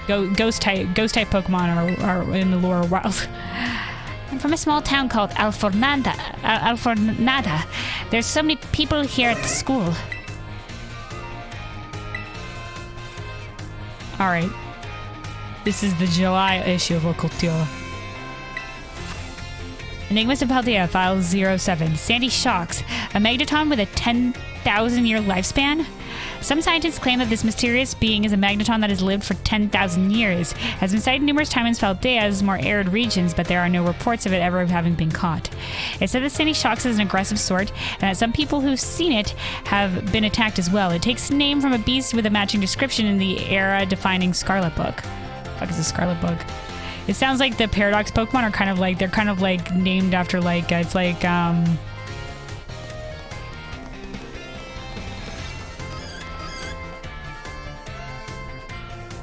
Ghost type Pokemon are in the lore wild. I'm from a small town called Alfornada. There's so many people here at the school. Alright. This is the July issue of Ocultio. Enigmas of Paldea, File 07. Sandy Shocks. A magneton with a 10,000-year lifespan? Some scientists claim that this mysterious being is a magneton that has lived for 10,000 years. Has been sighted numerous times in Paldea's more arid regions, but there are no reports of it ever having been caught. It's said that Sandy Shocks is an aggressive sort, and that some people who've seen it have been attacked as well. It takes name from a beast with a matching description in the era-defining Scarlet Book. What the fuck is a Scarlet Book? It sounds like the Paradox Pokemon are kind of like, they're kind of like named after like, it's like,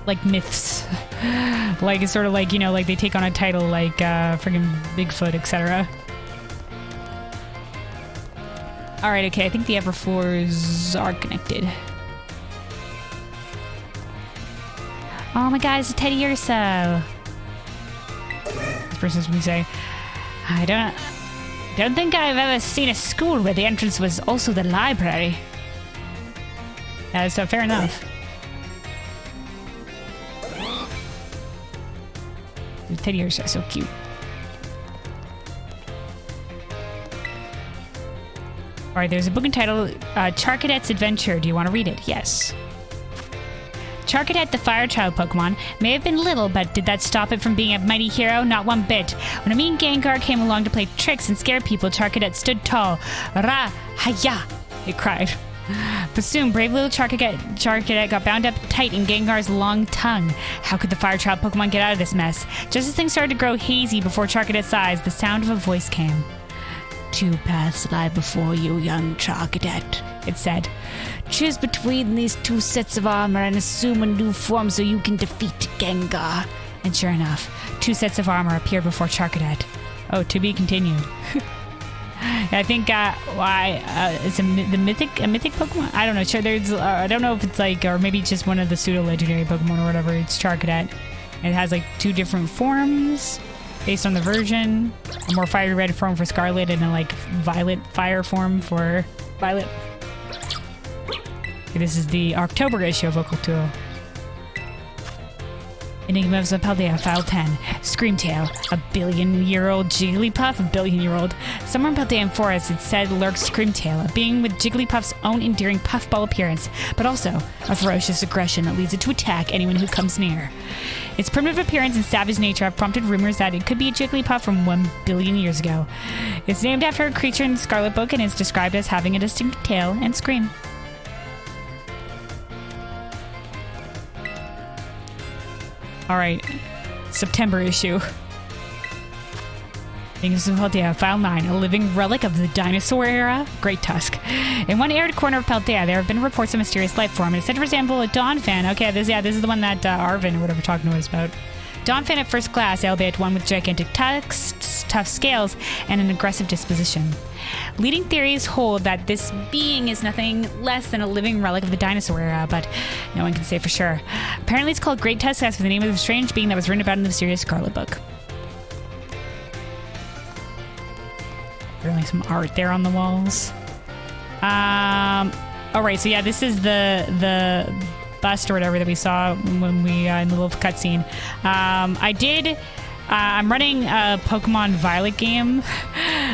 like myths. Like it's sort of like, you know, like they take on a title like friggin' Bigfoot, etc. Alright, okay, I think the Everfloors are connected. Oh my god, it's a Teddy Urso. This person's gonna say, I don't think I've ever seen a school where the entrance was also the library. So fair enough. The Teddy Urso are so cute. Alright, there's a book entitled Charcadet's Adventure. Do you want to read it? Yes. Charcadet, the fire child Pokemon, may have been little, but did that stop it from being a mighty hero? Not one bit. When a mean Gengar came along to play tricks and scare people, Charcadet stood tall. Ra! Hi-ya! It cried. But soon, brave little Charcadet got bound up tight in Gengar's long tongue. How could the fire child Pokemon get out of this mess? Just as things started to grow hazy before Charcadet's eyes, the sound of a voice came. Two paths lie before you, young Charcadet, it said. Choose between these two sets of armor and assume a new form so you can defeat Gengar. And sure enough, two sets of armor appeared before Charcadet. Oh, to be continued. I think it's a mythic Pokemon. I don't know. Sure, there's I don't know if it's like, or maybe it's just one of the pseudo legendary Pokemon or whatever. It's Charcadet. It has like two different forms based on the version. A more fiery red form for Scarlet and a like violet fire form for Violet. Okay, this is the October issue of Ocultio. Enigmas of Paldea, File 10. Screamtail, a billion-year-old Jigglypuff, a billion-year-old. Somewhere in Paldean Forest, it said lurks Screamtail, a being with Jigglypuff's own endearing puffball appearance, but also a ferocious aggression that leads it to attack anyone who comes near. Its primitive appearance and savage nature have prompted rumors that it could be a Jigglypuff from 1 billion years ago. It's named after a creature in the Scarlet Book and is described as having a distinct tail and scream. Alright, September issue. Enigmas of Paldea, File 9, a living relic of the dinosaur era, Great Tusk. In one arid corner of Paldea, there have been reports of mysterious life form, and it's said to resemble a Donphan. Okay, this is the one that Arvin or whatever talking to us about. Donphan at first glance, albeit one with gigantic tusks, tough scales, and an aggressive disposition. Leading theories hold that this being is nothing less than a living relic of the dinosaur era, but no one can say for sure. Apparently it's called Great Tusk as for the name of the strange being that was written about in the mysterious Scarlet Book. There's like some art there on the walls. Alright, so yeah, this is the bust or whatever that we saw when we in the little cutscene. I'm running a Pokemon Violet game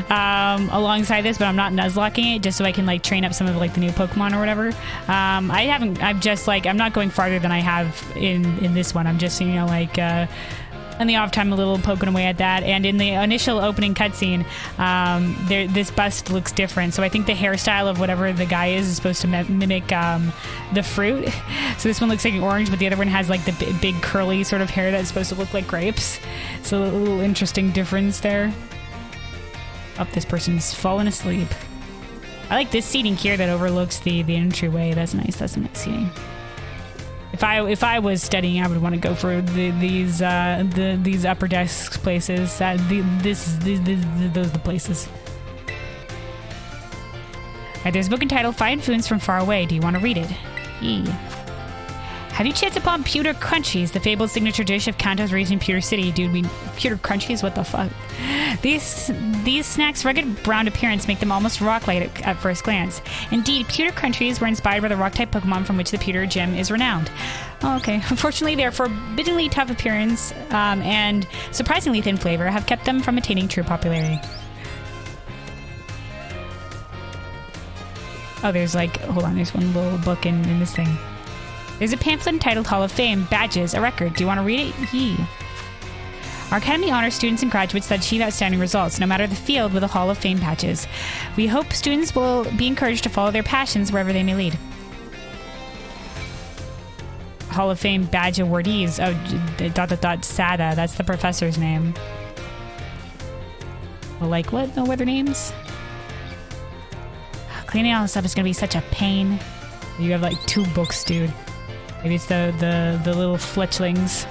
alongside this, but I'm not Nuzlocking it just so I can like train up some of like the new Pokemon or whatever. I'm not going farther than I have in this one. I'm just, you know, like in the off time a little poking away at that. And in the initial opening cutscene, this bust looks different. So I think the hairstyle of whatever the guy is supposed to mimic the fruit. So this one looks like an orange, but the other one has like the big curly sort of hair that's supposed to look like grapes. So a little interesting difference there. Oh, this person's fallen asleep. I like this seating here that overlooks the entryway. That's nice. That's some nice seating. If I was studying, I would want to go for these upper desk places. Those are the places. Alright, there's a book entitled Find Foons from Far Away. Do you want to read it? Have you chanced upon Pewter Crunchies, the fabled signature dish of Kanto's raising Pewter City? Dude, Pewter Crunchies? What the fuck? These snacks' rugged brown appearance make them almost rock-like at first glance. Indeed, Pewter Crunchies were inspired by the rock-type Pokemon from which the Pewter Gym is renowned. Oh, okay. Unfortunately, their forbiddingly tough appearance and surprisingly thin flavor have kept them from attaining true popularity. Oh, there's like... Hold on, there's one little book in this thing. There's a pamphlet entitled Hall of Fame, Badges, a Record. Do you want to read it? Yee. Our Academy honors students and graduates that achieve outstanding results, no matter the field, with a Hall of Fame badges. We hope students will be encouraged to follow their passions wherever they may lead. Hall of Fame badge awardees. Oh, Sada. That's the professor's name. Well, like, what? No other names? Cleaning all this up is going to be such a pain. You have, like, 2 books, dude. Maybe it's the little fletchlings.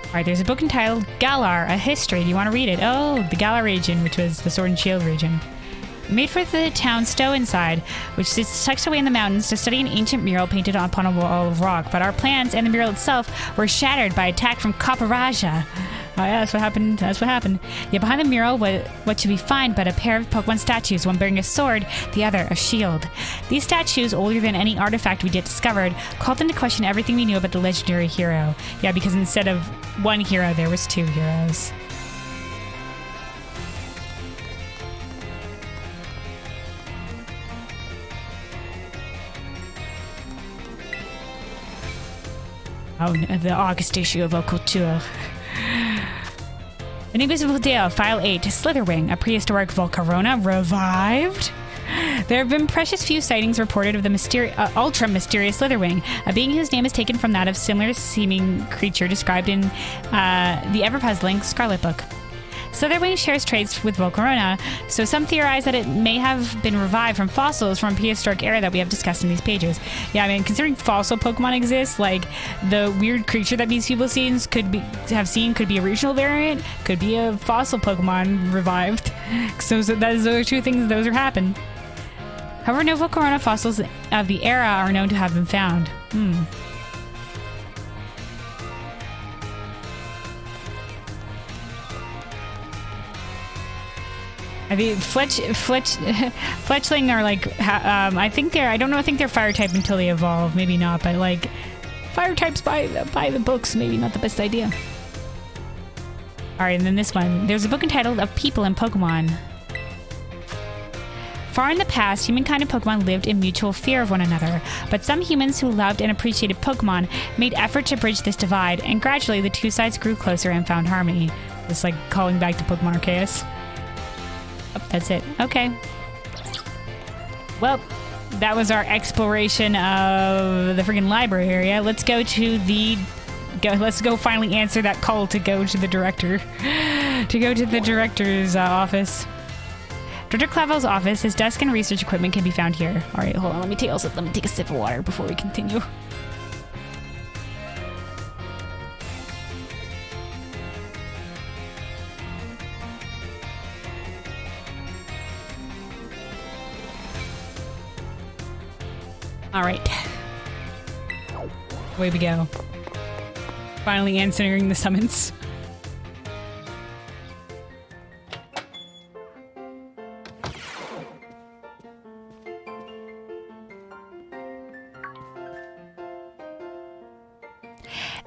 Alright, there's a book entitled Galar, a History. Do you want to read it? Oh, the Galar region, which was the Sword and Shield region. Made for the town Stowe inside, which sits tucked away in the mountains to study an ancient mural painted upon a wall of rock. But our plans and the mural itself were shattered by attack from Copperajah. Oh yeah, that's what happened. That's what happened. Yeah, behind the mural, what should we find but a pair of Pokemon statues, one bearing a sword, the other a shield. These statues, older than any artifact we yet discovered, called into question everything we knew about the legendary hero. Yeah, because instead of one hero, there was 2 heroes. Oh, the August issue of Oculture. An Invisible Dale, File 8, Slitherwing, a prehistoric Volcarona, revived? There have been precious few sightings reported of the ultra-mysterious Slitherwing, a being whose name is taken from that of similar-seeming creature described in the ever-puzzling Scarlet Book. Slitherwing shares traits with Volcarona, so some theorize that it may have been revived from fossils from a prehistoric era that we have discussed in these pages. Yeah, I mean, considering fossil Pokemon exist, like, the weird creature that these people could be a regional variant, could be a fossil Pokemon revived. So those are 2 things, those are happened. However, no Volcarona fossils of the era are known to have been found. I mean, Fletchling are like, I think they're fire type until they evolve. Maybe not, but like, fire types by the books, maybe not the best idea. Alright, and then this one. There's a book entitled Of People and Pokemon. Far in the past, humankind and Pokemon lived in mutual fear of one another, but some humans who loved and appreciated Pokemon made effort to bridge this divide, and gradually the 2 sides grew closer and found harmony. Just like calling back to Pokemon Arceus. Oh, that's it. Okay. Well, that was our exploration of the freaking library area. Let's go to let's go finally answer that call to go to the director. To go to the director's office. Director Clavel's office, his desk and research equipment can be found here. Alright, hold on. Let me take a sip of water before we continue. Alright. Away we go. Finally answering the summons.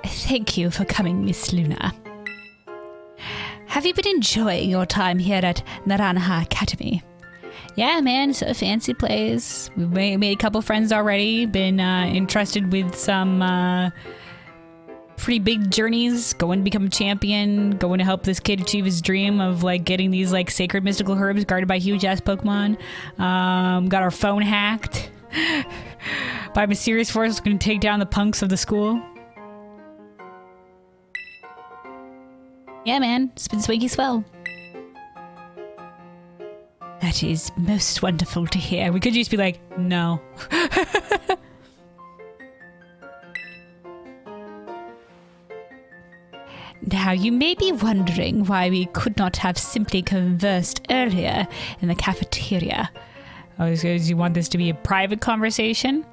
Thank you for coming, Miss Luna. Have you been enjoying your time here at Naranja Academy? Yeah, man, it's a fancy place. We've made a couple friends already, been entrusted with some pretty big journeys, going to become a champion, going to help this kid achieve his dream of like getting these like sacred mystical herbs guarded by huge ass Pokemon. Got our phone hacked by a mysterious force that's going to take down the punks of the school. Yeah, man, it's been swanky swell. That is most wonderful to hear. We could just be like, no. Now, you may be wondering why we could not have simply conversed earlier in the cafeteria. Oh, you want this to be a private conversation?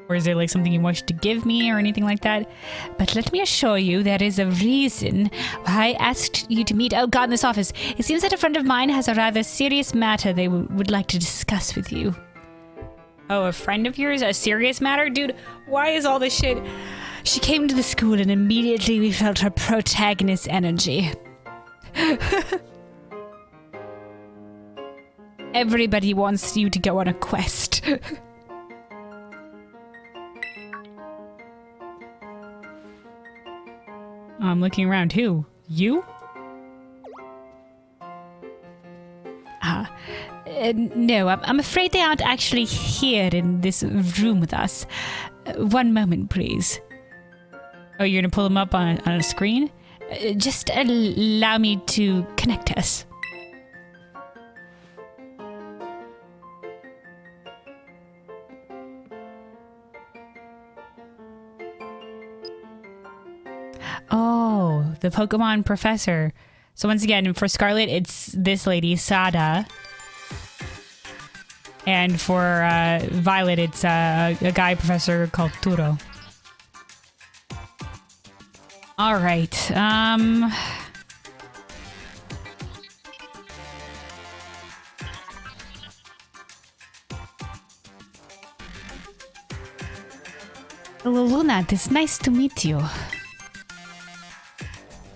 Or is there like something you wish to give me or anything like that? But let me assure you, there is a reason why I asked you to meet. Oh God, in this office. It seems that a friend of mine has a rather serious matter they would like to discuss with you. Oh, a friend of yours? A serious matter? Dude, why is all this shit? She came to the school and immediately we felt her protagonist energy. Everybody wants you to go on a quest. I'm looking around. Who? You? No, I'm afraid they aren't actually here in this room with us. One moment, please. Oh, you're gonna pull them up on a screen? Just allow me to connect us. Oh, the Pokemon professor. So once again, for Scarlet, it's this lady, Sada. And for Violet, it's a guy professor called Turo. All right. Hello, Luna. It's nice to meet you.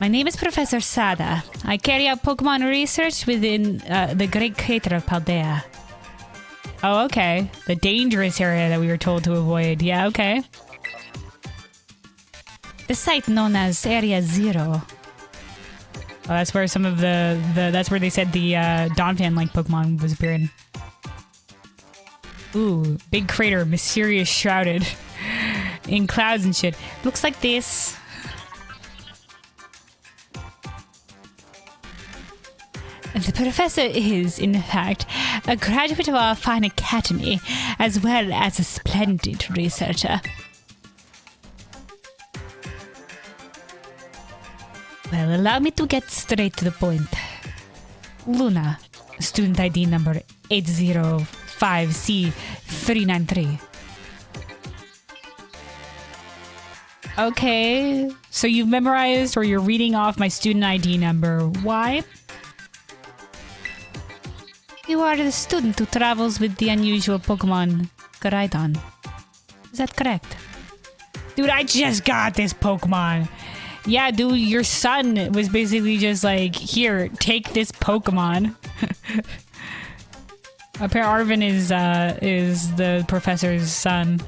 My name is Professor Sada. I carry out Pokemon research within the Great Crater of Paldea. Oh, okay. The dangerous area that we were told to avoid. Yeah, okay. The site known as Area Zero. Oh, that's where some of that's where they said the Donphan-like Pokemon was appearing. Ooh, big crater, mysterious, shrouded in clouds and shit. Looks like this. The professor is, in fact, a graduate of our fine academy, as well as a splendid researcher. Well, allow me to get straight to the point. Luna, student ID number 805C393. Okay, so you've memorized or you're reading off my student ID number. Why? You are the student who travels with the unusual Pokemon Koraidon. Is that correct? Dude, I just got this Pokemon. Yeah, dude, your son was basically just like, here, take this Pokemon. Apparently Arvin is the professor's son.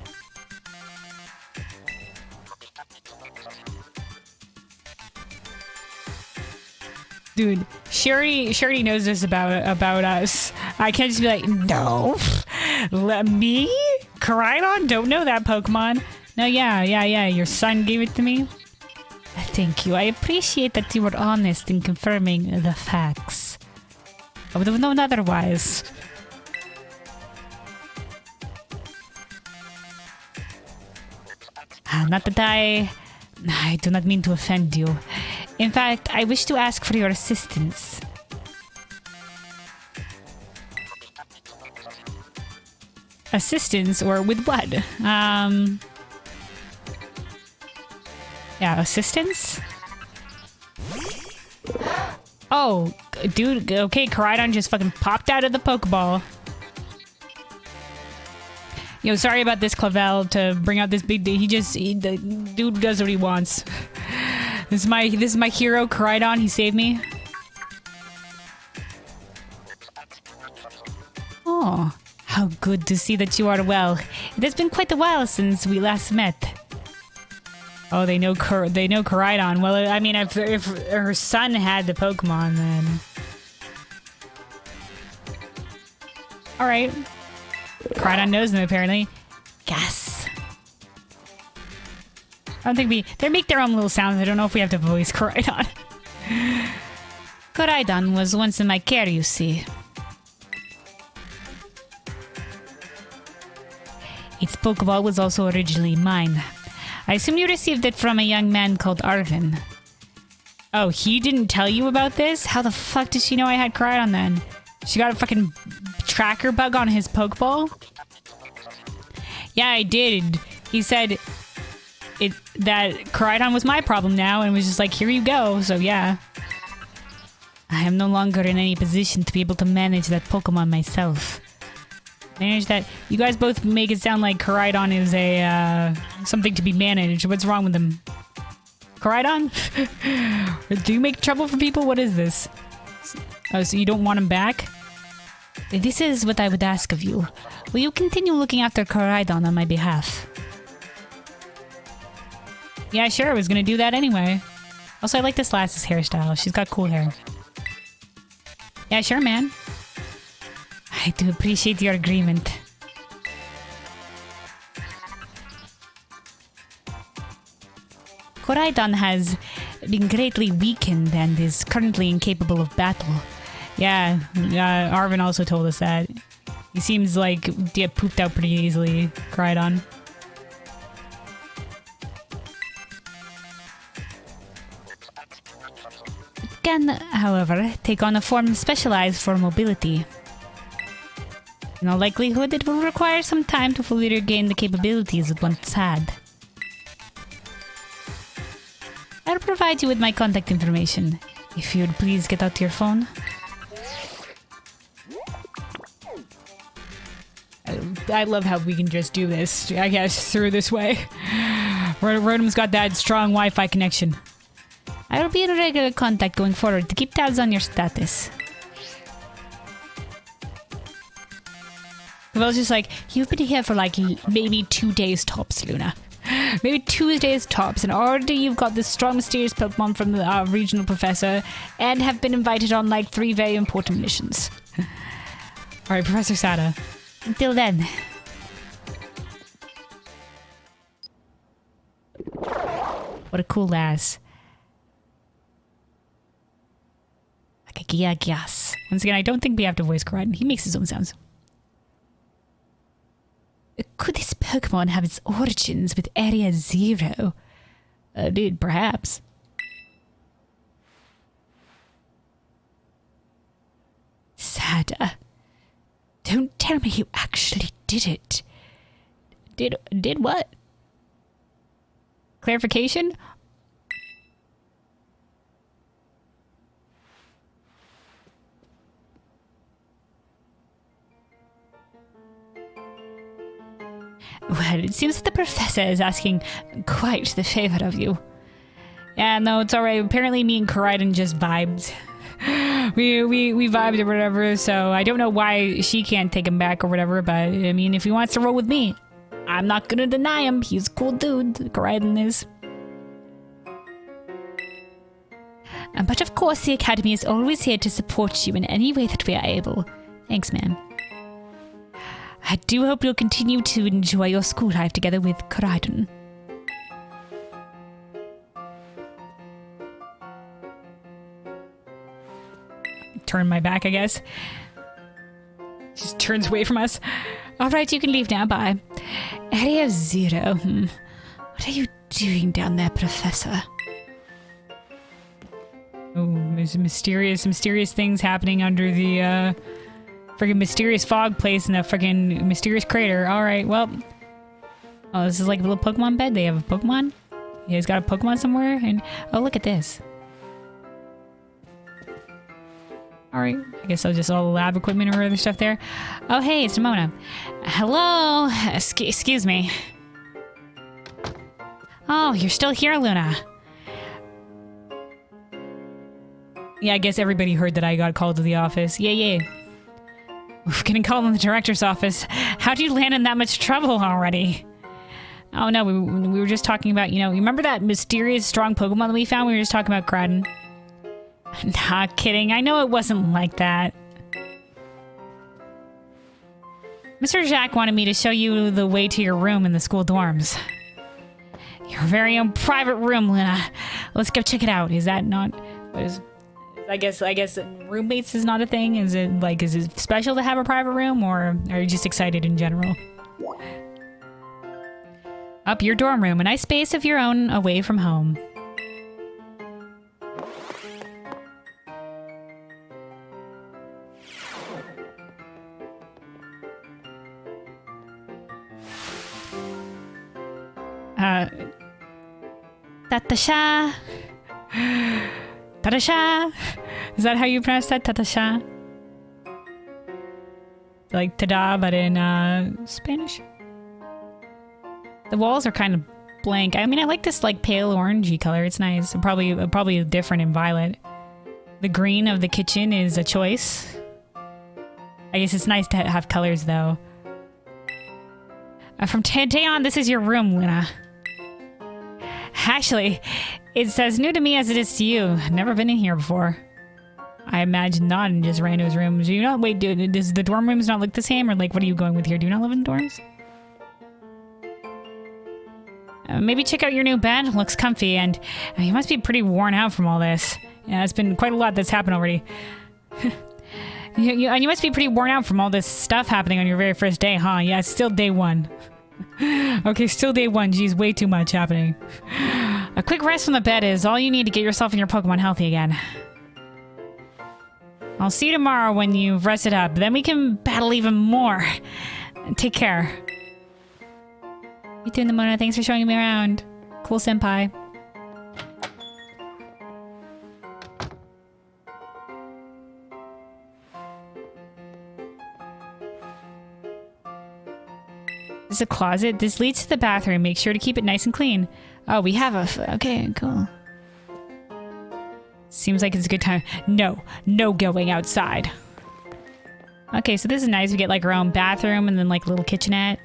Dude, Sherry knows this about us. I can't just be like, no, let me? Koraidon? Don't know that Pokemon. No, yeah, your son gave it to me. Thank you. I appreciate that you were honest in confirming the facts. I would have known otherwise. Not that I do not mean to offend you. In fact, I wish to ask for your assistance. Assistance, or with what? Yeah, assistance? Oh, dude, okay, Koraidon just fucking popped out of the Pokeball. Yo, sorry about this, Clavel, to bring out this big dude. The dude does what he wants. This is my hero, Koraidon. He saved me. Oh, how good to see that you are well. It has been quite a while since we last met. Oh, they know Koraidon. Well, I mean, if her son had the Pokemon, then... Alright. Koraidon knows them, apparently. Gas. I don't think they make their own little sounds. I don't know if we have to voice Koraidon. Koraidon was once in my care, you see. Its Pokeball was also originally mine. I assume you received it from a young man called Arvin. Oh, he didn't tell you about this? How the fuck did she know I had Koraidon then? She got a fucking tracker bug on his Pokeball? Yeah, I did. he said that Koraidon was my problem now and was just like, here you go. So yeah. I am no longer in any position to be able to manage that Pokemon myself. Manage that? You guys both make it sound like Koraidon is a, something to be managed. What's wrong with him? Koraidon? Do you make trouble for people? What is this? Oh, so you don't want him back? This is what I would ask of you. Will you continue looking after Koraidon on my behalf? Yeah, sure, I was gonna do that anyway. Also, I like this lass's hairstyle. She's got cool hair. Yeah, sure, man. I do appreciate your agreement. Koraidon has been greatly weakened and is currently incapable of battle. Yeah, Arvin also told us that. He seems like to get pooped out pretty easily, Koraidon. It can, however, take on a form specialized for mobility. In all likelihood, it will require some time to fully regain the capabilities it once had. I'll provide you with my contact information. If you would please get out your phone. I love how we can just do this, I guess, through this way. Rotom's got that strong Wi-Fi connection. I will be in regular contact going forward to keep tabs on your status. I was just like, you've been here for like maybe 2 days tops, Luna. Maybe 2 days tops, and already you've got this strong, mysterious Pokemon from the regional professor, and have been invited on like 3 very important missions. Alright, Professor Sada. Until then. What a cool lass. Like a Gias. Once again, I don't think we have to voice Koraidon. He makes his own sounds. Could this Pokemon have its origins with Area Zero? Dude, perhaps. Sada. Don't tell me you actually did it. Did what? Clarification? Well, it seems that the professor is asking quite the favor of you. Yeah, no, it's alright. Apparently me and Koraidon just vibed. We vibed or whatever, so I don't know why she can't take him back or whatever, but I mean, if he wants to roll with me, I'm not gonna deny him. He's a cool dude, Koraidon is. But of course, the Academy is always here to support you in any way that we are able. Thanks, man. I do hope you'll continue to enjoy your school life together with Koraidon. Turn my back, I guess. Just turns away from us. Alright, you can leave now, bye. Area Zero, What are you doing down there, Professor? Oh, there's mysterious things happening under the, friggin' mysterious fog place in the friggin' mysterious crater. Alright, well. Oh, this is like a little Pokemon bed? They have a Pokemon? You guys got a Pokemon somewhere? And oh, look at this. Alright, I guess I'll just all the lab equipment or other stuff there. Oh, hey, it's Mona. Hello? Excuse me. Oh, you're still here, Luna. Yeah, I guess everybody heard that I got called to the office. Yeah. We're getting called in the director's office. How'd you land in that much trouble already? Oh no, we were just talking about, you remember that mysterious strong Pokemon that we found? We were just talking about Koraidon. Not kidding, I know it wasn't like that. Mr. Jacques wanted me to show you the way to your room in the school dorms. Your very own private room, Luna. Let's go check it out. Is that not... What is... I guess roommates is not a thing. Is it special to have a private room, or are you just excited in general? Up your dorm room, a nice space of your own away from home. Tatasha. Tatasha. Is that how you pronounce that? Tatasha? Like tada, but in Spanish? The walls are kind of blank. I mean, I like this like pale orangey color. It's nice. Probably different in violet. The green of the kitchen is a choice. I guess it's nice to have colors though. From today on, this is your room, Luna. Actually, it's as new to me as it is to you. I've never been in here before. I imagine not in just Rando's rooms. Do you not? Wait, does the dorm rooms not look the same? Or like, what are you going with here? Do you not live in dorms? Maybe check out your new bed. Looks comfy, and you must be pretty worn out from all this. Yeah, it's been quite a lot that's happened already. You must be pretty worn out from all this stuff happening on your very first day, huh? Yeah, it's still day one. Okay, still day one. Geez, way too much happening. A quick rest from the bed is all you need to get yourself and your Pokemon healthy again. I'll see you tomorrow when you've rested up. Then we can battle even more. Take care. You too, Nimona. Thanks for showing me around. Cool senpai. This is a closet. This leads to the bathroom. Make sure to keep it nice and clean. Oh, we have a... Okay, cool. Seems like it's a good time. No going outside. Okay, so this is nice. We get like our own bathroom and then like a little kitchenette.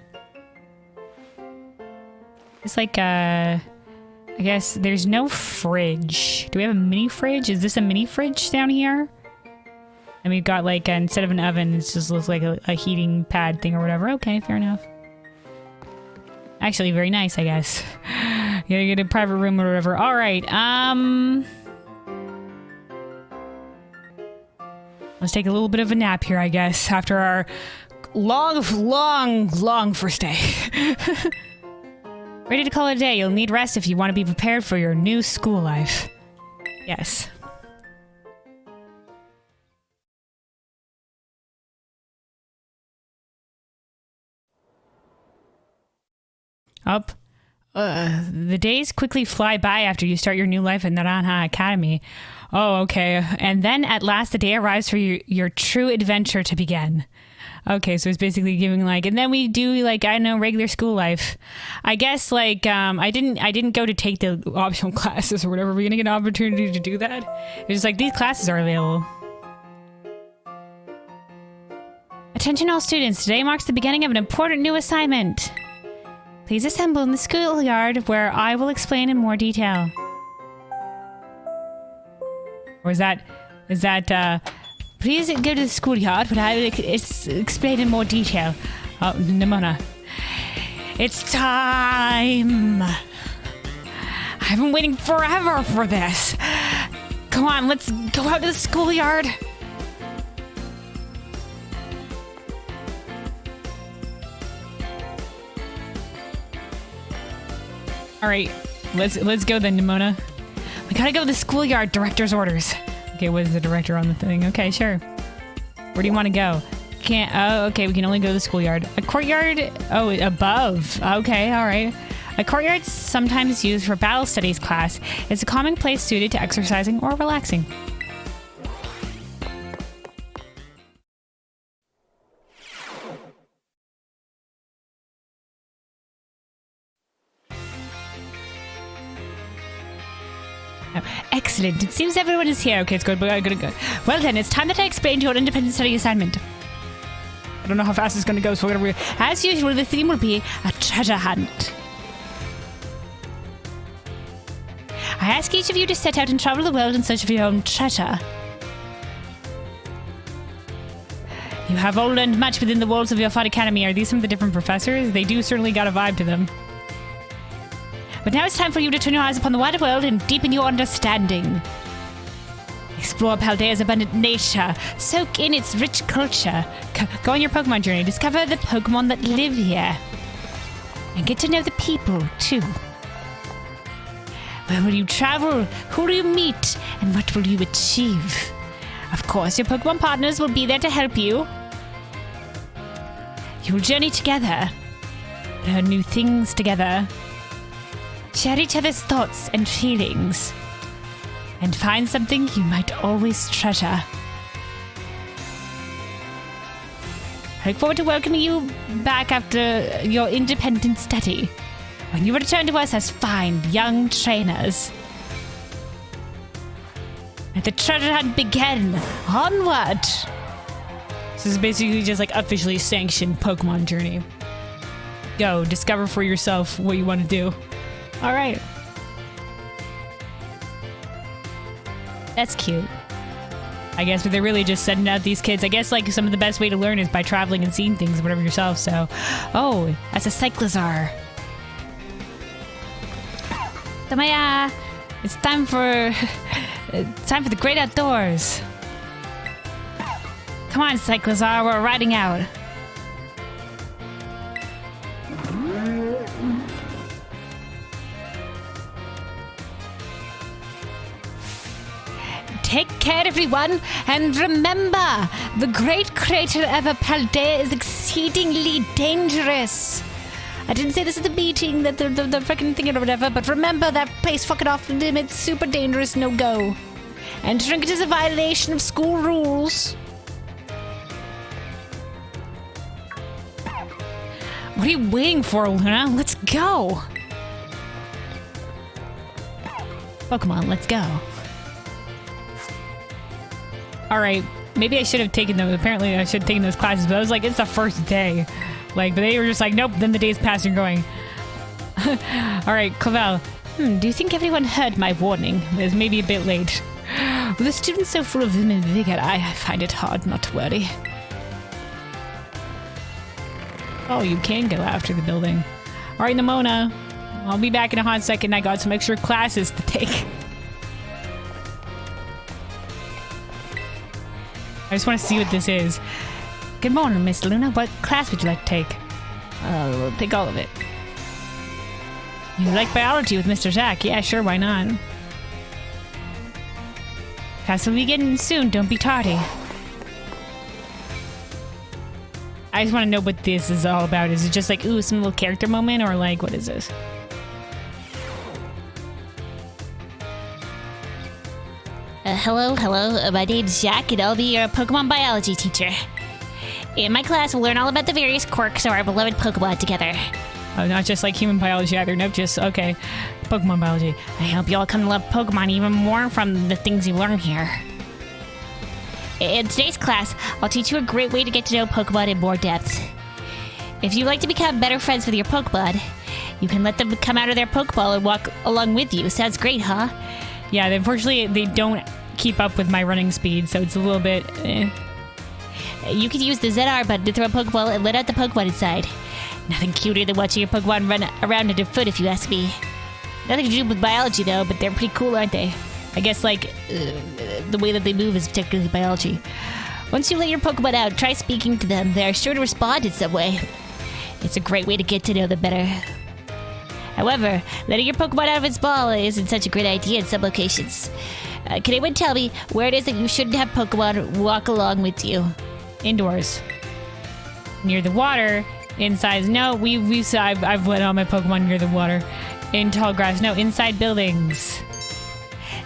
It's like, I guess there's no fridge. Do we have a mini fridge? Is this a mini fridge down here? And we've got like, instead of an oven, it just looks like a heating pad thing or whatever. Okay, fair enough. Actually, very nice, I guess. You gotta get a private room or whatever. All right, let's take a little bit of a nap here, I guess, after our long first day. Ready to call it a day. You'll need rest if you want to be prepared for your new school life. Yes. Up. The days quickly fly by after you start your new life in Naranja Academy. Oh, okay. And then at last the day arrives for your true adventure to begin. Okay, so it's basically giving like, and then we do like, I don't know, regular school life. I guess like, I didn't go to take the optional classes or whatever. We're gonna get an opportunity to do that. It's just like, these classes are available. Attention all students, today marks the beginning of an important new assignment. Please assemble in the schoolyard where I will explain in more detail. Or is that, please go to the schoolyard where I will explain in more detail. Oh, Nimona. It's time! I've been waiting forever for this. Come on, let's go out to the schoolyard. All right, let's go then, Nimona. We gotta go to the schoolyard. Director's orders. Okay, what is the director on the thing? Okay, sure. Where do you want to go? Can't. Oh, okay. We can only go to the schoolyard. A courtyard. Oh, above. Okay, all right. A courtyard sometimes used for battle studies class. It's a common place suited to exercising or relaxing. Excellent. It seems everyone is here. Okay, it's good. Good. Well then, it's time that I explain your independent study assignment. I don't know how fast it's going to go, so we're going to... As usual, the theme will be a treasure hunt. I ask each of you to set out and travel the world in search of your own treasure. You have all learned much within the walls of your fine academy. Are these some of the different professors? They do certainly got a vibe to them. But now it's time for you to turn your eyes upon the wider world and deepen your understanding. Explore Paldea's abundant nature. Soak in its rich culture. Go on your Pokemon journey. Discover the Pokemon that live here. And get to know the people, too. Where will you travel? Who will you meet? And what will you achieve? Of course, your Pokemon partners will be there to help you. You will journey together. Learn new things together. Share each other's thoughts and feelings. And find something you might always treasure. I look forward to welcoming you back after your independent study, when you return to us as fine young trainers. Let the treasure hunt begin! Onward! This is basically just like officially sanctioned Pokemon journey. Go, discover for yourself what you want to do. Alright. That's cute. I guess, but they're really just sending out these kids. I guess, like, some of the best way to learn is by traveling and seeing things, whatever yourself, so... Oh, that's a Cyclizar. Tamaya! It's time for... it's time for the great outdoors. Come on, Cyclizar, we're riding out. Take care, everyone, and remember, the great crater of Paldea is exceedingly dangerous. I didn't say this at the meeting, that the freaking thing or whatever, but remember that place fucking off limits, super dangerous, no go. Entering it is a violation of school rules. What are you waiting for, Luna? Let's go. Pokemon, let's go. Alright, maybe I should have taken those. Apparently I should have taken those classes, but I was like, it's the first day. Like, but they were just like, nope, then the day's passed and going. Alright, Clavel. Do you think everyone heard my warning? It's maybe a bit late. With the students so full of vim and vigor, I find it hard not to worry. Oh, you can go after the building. Alright, Nimona. I'll be back in a hot second. I got some extra classes to take. I just want to see what this is. Good morning, Miss Luna. What class would you like to take? We'll take all of it. You like biology with Mr. Zach? Yeah, sure, why not? Class will begin soon. Don't be tardy. I just want to know what this is all about. Is it just like, ooh, some little character moment? Or like, what is this? Hello. My name's Jack, and I'll be your Pokemon biology teacher. In my class, we'll learn all about the various quirks of our beloved Pokemon together. Oh, not just like human biology either. Nope, just, okay. Pokemon biology. I hope you all come to love Pokemon even more from the things you learn here. In today's class, I'll teach you a great way to get to know Pokemon in more depth. If you'd like to become better friends with your Pokemon, you can let them come out of their Pokeball and walk along with you. Sounds great, huh? Yeah, unfortunately, they don't keep up with my running speed, so it's a little bit... You can use the ZR button to throw a Pokeball and let out the Pokemon inside. Nothing cuter than watching your Pokemon run around underfoot, if you ask me. Nothing to do with biology, though, but they're pretty cool, aren't they? I guess, like, the way that they move is particularly biology. Once you let your Pokemon out, try speaking to them. They're sure to respond in some way. It's a great way to get to know them better. However, letting your Pokemon out of its ball isn't such a great idea in some locations. Can anyone tell me where it is that you shouldn't have Pokemon walk along with you? Indoors. Near the water. Inside. No, I've let all my Pokemon near the water. In tall grass. No, inside buildings.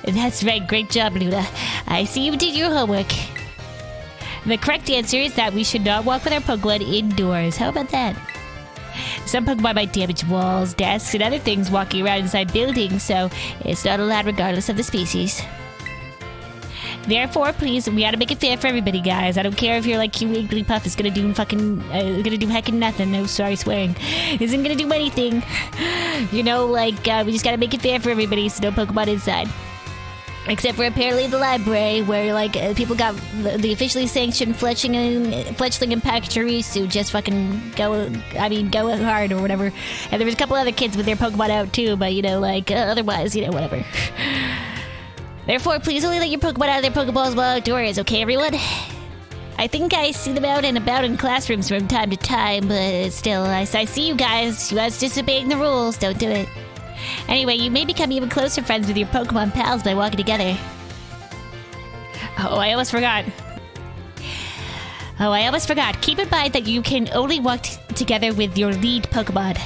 That's right. Great job, Luna. I see you did your homework. The correct answer is that we should not walk with our Pokemon indoors. How about that? Some Pokemon might damage walls, desks, and other things walking around inside buildings, so it's not allowed regardless of the species. Therefore, please, we gotta make it fair for everybody, guys. I don't care if you're like Q Wigglypuff is gonna do heckin' nothing. No, sorry, swearing. Isn't gonna do anything. You know, like, we just gotta make it fair for everybody, so no Pokemon inside. Except for apparently the library, where, like, people got the officially sanctioned fletchling and Pachirisu just fucking go hard or whatever. And there was a couple other kids with their Pokemon out too, but, you know, like, otherwise, you know, whatever. Therefore, please only let your Pokemon out of their Pokeballs while outdoors, okay, everyone? I think I see them out and about in classrooms from time to time, but still, I see you guys. You guys disobeying the rules. Don't do it. Anyway, you may become even closer friends with your Pokemon pals by walking together. Oh, I almost forgot. Keep in mind that you can only walk together with your lead Pokemon.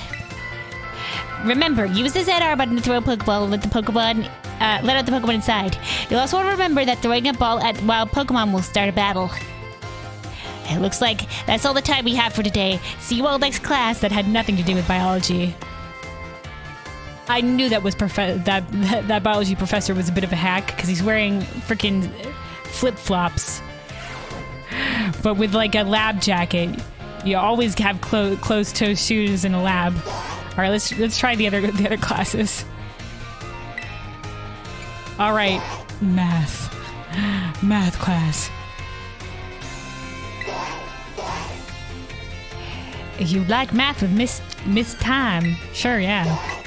Remember, use the ZR button to throw a Pokeball and let out the Pokemon inside. You'll also want to remember that throwing a ball at wild Pokemon will start a battle. It looks like that's all the time we have for today. See you all next class. That had nothing to do with biology. I knew that was that biology professor was a bit of a hack because he's wearing freaking flip-flops, but with like a lab jacket. You always have closed-toe shoes in a lab. All right, let's try the other classes. All right, math class. You like math with Miss Time? Sure, yeah.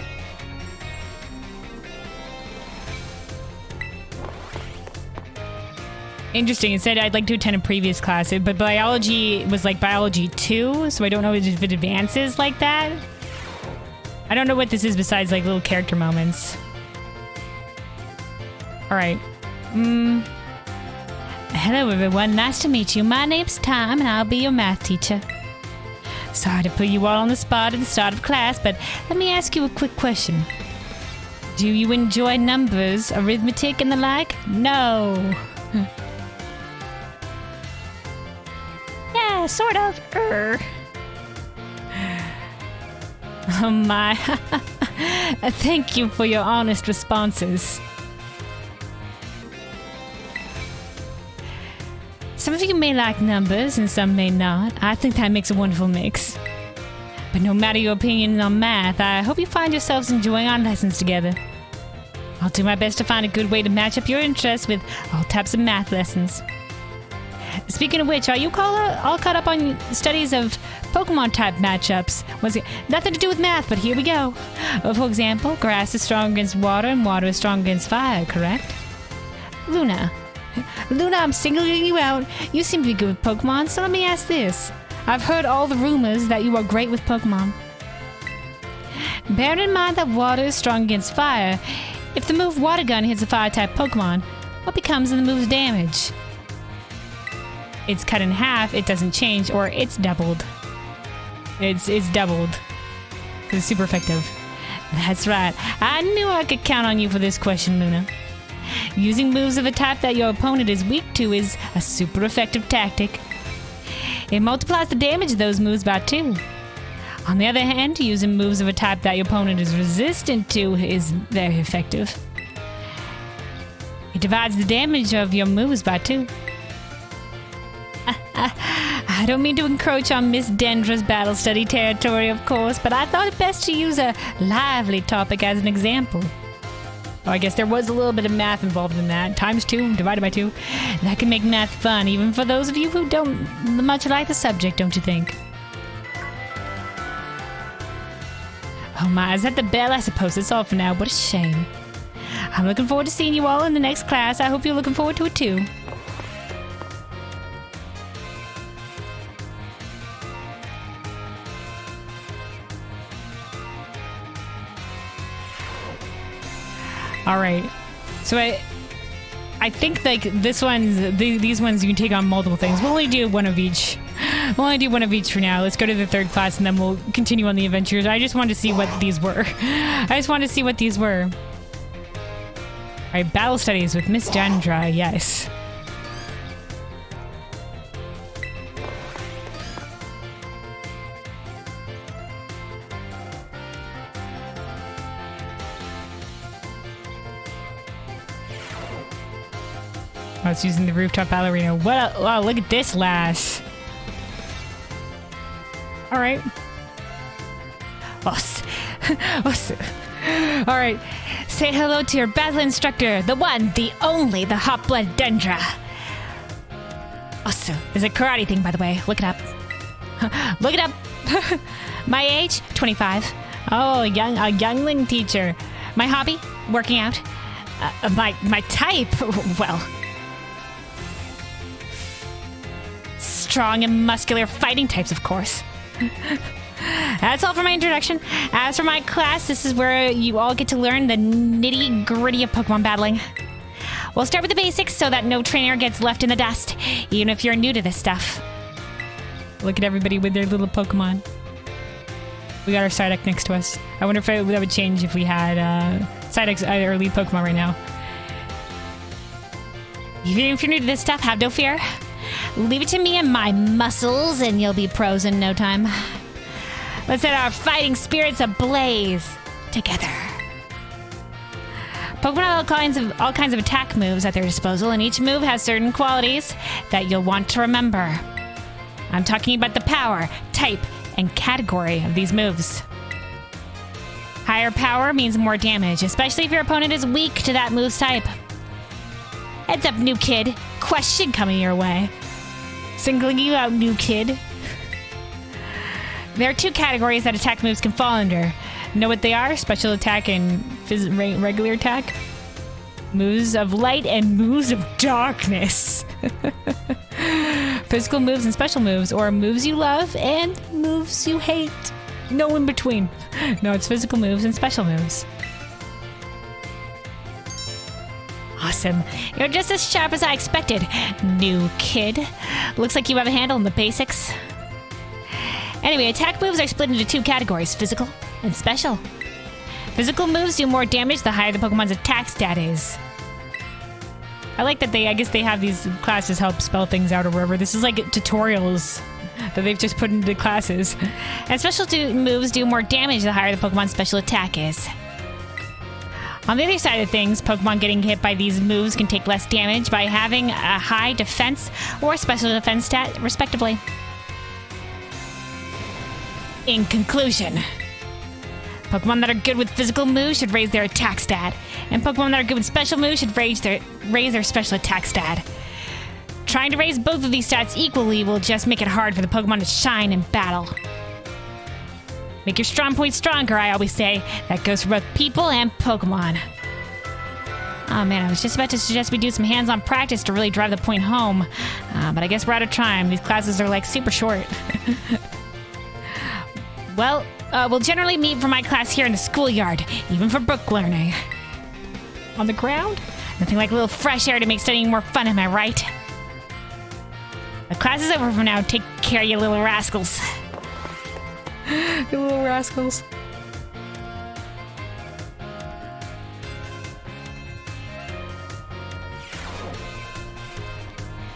Interesting. It said I'd like to attend a previous class, but biology was like biology 2, so I don't know if it advances like that. I don't know what this is besides like little character moments. All right. Hello, everyone. Nice to meet you. My name's Tom, and I'll be your math teacher. Sorry to put you all on the spot at the start of class, but let me ask you a quick question. Do you enjoy numbers, arithmetic, and the like? No. Yeah, sort of. Oh my. Thank you for your honest responses. Some of you may like numbers and some may not. I think that makes a wonderful mix. But no matter your opinion on math, I hope you find yourselves enjoying our lessons together. I'll do my best to find a good way to match up your interests with all types of math lessons. Speaking of which, are you all caught up on studies of Pokemon type matchups? Nothing to do with math, but here we go. For example, grass is strong against water and water is strong against fire, correct? Luna, I'm singling you out. You seem to be good with Pokemon, so let me ask this. I've heard all the rumors that you are great with Pokemon. Bearing in mind that water is strong against fire, if the move Water Gun hits a fire-type Pokemon, what becomes of the move's damage? It's cut in half, it doesn't change, or it's doubled. It's doubled. It's super effective. That's right. I knew I could count on you for this question, Luna. Using moves of a type that your opponent is weak to is a super effective tactic. It multiplies the damage of those moves by 2. On the other hand, using moves of a type that your opponent is resistant to is very effective. It divides the damage of your moves by 2. I don't mean to encroach on Miss Dendra's battle study territory, of course, but I thought it best to use a lively topic as an example. Oh, I guess there was a little bit of math involved in that. Times 2, divided by 2. That can make math fun, even for those of you who don't much like the subject, don't you think? Oh my, is that the bell? I suppose that's all for now. What a shame. I'm looking forward to seeing you all in the next class. I hope you're looking forward to it too. All right, so I think like these ones you can take on multiple things. We'll only do one of each. We'll only do one of each for now. Let's go to the third class and then we'll continue on the adventures. I just wanted to see what these were. All right, battle studies with Miss Dendra. Yes. I was using the rooftop ballerina. Wow, look at this lass. All right. All right. Say hello to your battle instructor, the one, the only, the hot-blood Dendra. Also, it's a karate thing, by the way. Look it up. Look it up. My age, 25. Oh, a youngling teacher. My hobby, working out. My type, well, strong and muscular fighting types, of course. That's all for my introduction. As for my class, this is where you all get to learn the nitty-gritty of Pokemon battling. We'll start with the basics so that no trainer gets left in the dust, even if you're new to this stuff. Look at everybody with their little Pokemon. We got our Psyduck next to us. I wonder if that would change if we had Psyduck's our lead Pokemon right now. Even if you're new to this stuff, have no fear. Leave it to me and my muscles, and you'll be pros in no time. Let's set our fighting spirits ablaze together. Pokemon have all kinds of attack moves at their disposal, and each move has certain qualities that you'll want to remember. I'm talking about the power, type, and category of these moves. Higher power means more damage, especially if your opponent is weak to that move's type. Heads up, new kid. Question coming your way. Singling you out, new kid. There are 2 categories that attack moves can fall under. Know what they are? Special attack and regular attack. Moves of light and moves of darkness. Physical moves and special moves, or moves you love and moves you hate. No in between. No, it's physical moves and special moves. Awesome. You're just as sharp as I expected, new kid. Looks like you have a handle on the basics. Anyway, attack moves are split into 2 categories, physical and special. Physical moves do more damage the higher the Pokemon's attack stat is. I like that I guess they have these classes help spell things out or whatever. This is like tutorials that they've just put into classes. And special moves do more damage the higher the Pokemon's special attack is. On the other side of things, Pokemon getting hit by these moves can take less damage by having a high defense or special defense stat, respectively. In conclusion, Pokemon that are good with physical moves should raise their attack stat, and Pokemon that are good with special moves should raise their special attack stat. Trying to raise both of these stats equally will just make it hard for the Pokemon to shine in battle. Make your strong point stronger, I always say. That goes for both people and Pokemon. Oh man, I was just about to suggest we do some hands-on practice to really drive the point home. But I guess we're out of time. These classes are like super short. Well, we'll generally meet for my class here in the schoolyard, even for book learning. On the ground? Nothing like a little fresh air to make studying more fun, am I right? The class is over for now. Take care, you little rascals. You little rascals.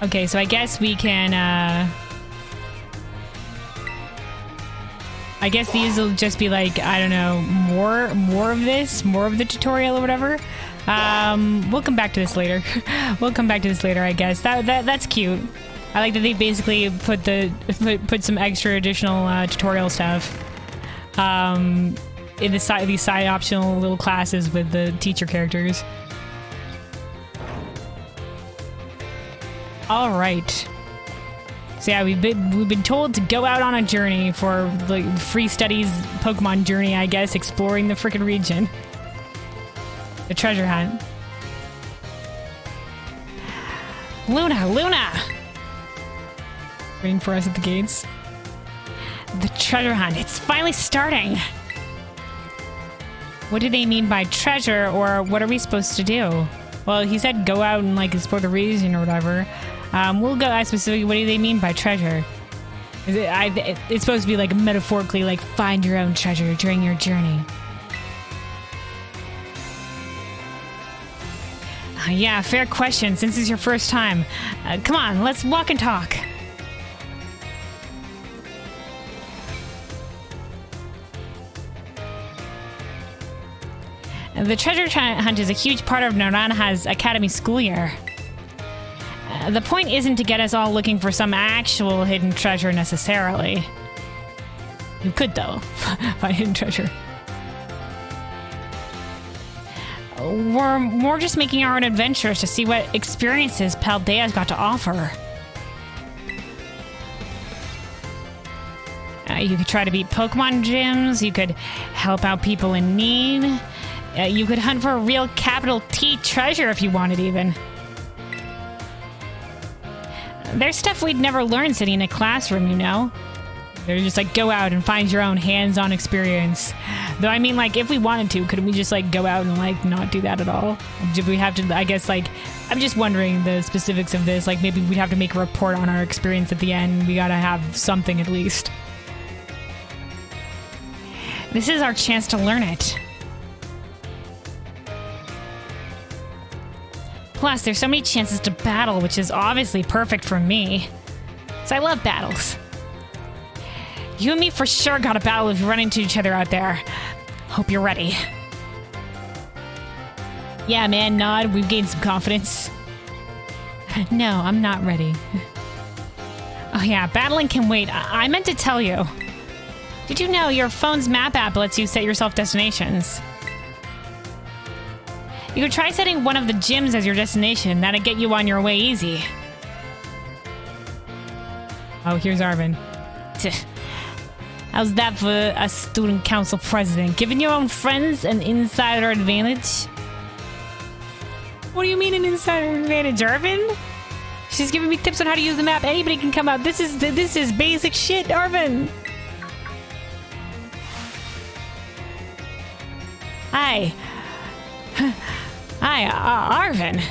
Okay, so I guess we can, I guess these will just be like, I don't know, more of this, more of the tutorial or whatever. We'll come back to this later. We'll come back to this later, I guess. That's cute. I like that they basically put some extra additional tutorial stuff in these side optional little classes with the teacher characters. All right. So yeah, we've been told to go out on a journey for like free studies Pokemon journey, I guess, exploring the frickin' region. The treasure hunt. Luna! Waiting for us at the gates. The treasure hunt. It's finally starting. What do they mean by treasure, or what are we supposed to do? Well, he said go out and like explore the region or whatever. We'll go ask specifically what do they mean by treasure. It's supposed to be like metaphorically like find your own treasure during your journey. Yeah, fair question since it's your first time. Come on, let's walk and talk. The treasure hunt is a huge part of Narana's Academy school year. The point isn't to get us all looking for some actual hidden treasure necessarily. You could, though, find hidden treasure. We're more just making our own adventures to see what experiences Paldea's got to offer. You could try to beat Pokemon gyms, you could help out people in need, you could hunt for a real capital T treasure if you wanted even. There's stuff we'd never learn sitting in a classroom, you know? They're just like, go out and find your own hands-on experience. Though, I mean, like, if we wanted to, couldn't we just, like, go out and, like, not do that at all? Do we have to, I guess, like, I'm just wondering the specifics of this. Like, maybe we'd have to make a report on our experience at the end. We gotta have something at least. This is our chance to learn it. Plus, there's so many chances to battle, which is obviously perfect for me. So I love battles. You and me for sure got a battle if we run into each other out there. Hope you're ready. Yeah, man, nod. We've gained some confidence. No, I'm not ready. Oh yeah, battling can wait. I meant to tell you. Did you know your phone's map app lets you set yourself destinations? You could try setting one of the gyms as your destination. That'd get you on your way easy. Oh, here's Arvin. How's that for a student council president? Giving your own friends an insider advantage? What do you mean an insider advantage, Arvin? She's giving me tips on how to use the map. Anybody can come out. This is basic shit, Arvin. Hi. Hi, Arvin.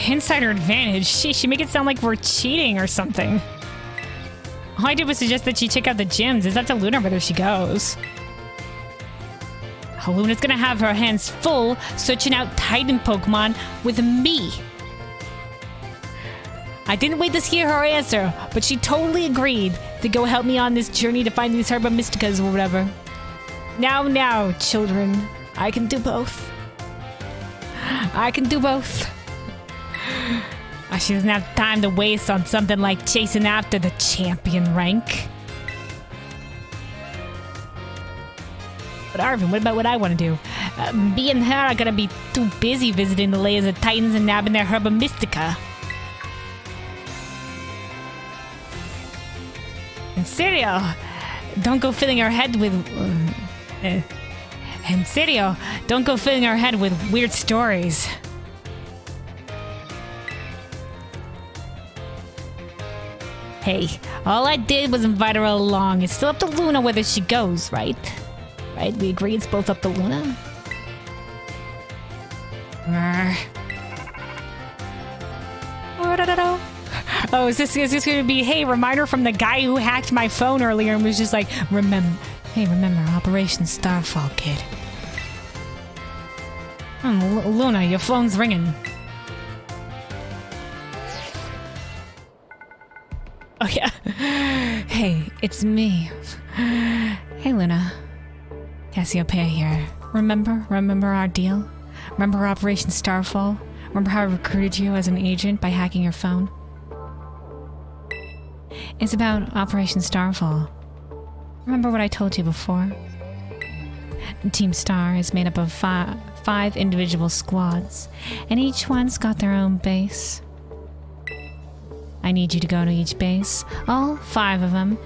Insider advantage? She make it sound like we're cheating or something. All I did was suggest that she check out the gyms. It's up to Luna whether she goes. Luna's gonna have her hands full searching out Titan Pokemon with me. I didn't wait to hear her answer, but she totally agreed to go help me on this journey to find these Herba Mysticas or whatever. Now, children, I can do both. I can do both. She doesn't have time to waste on something like chasing after the champion rank. But Arvin, what about what I want to do? Me and her are gonna be too busy visiting the layers of Titans and nabbing their Herba Mystica. In serio, don't go filling our head with... In serio, don't go filling our head with weird stories. Hey, all I did was invite her along. It's still up to Luna whether she goes, right? Right? We agree it's both up to Luna? Oh, is this going to be, hey, reminder from the guy who hacked my phone earlier and was just like, remember Operation Starfall, kid. Luna, your phone's ringing. Oh, yeah. Hey, it's me. Hey, Luna. Cassiopeia here. Remember our deal? Remember Operation Starfall? Remember how I recruited you as an agent by hacking your phone? It's about Operation Starfall. Remember what I told you before? Team Star is made up of five individual squads, and each one's got their own base. I need you to go to each base, all 5 of them,